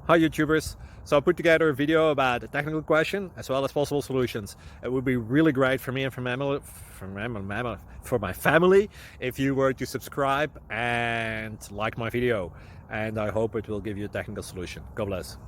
Hi YouTubers! So I put together a video about a technical question as well as possible solutions. It would be really great for me and for my family if you were to subscribe and like my video, and I hope it will give you a technical solution. God bless.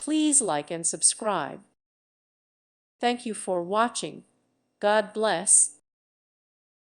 Please like and subscribe. Thank you for watching. God bless.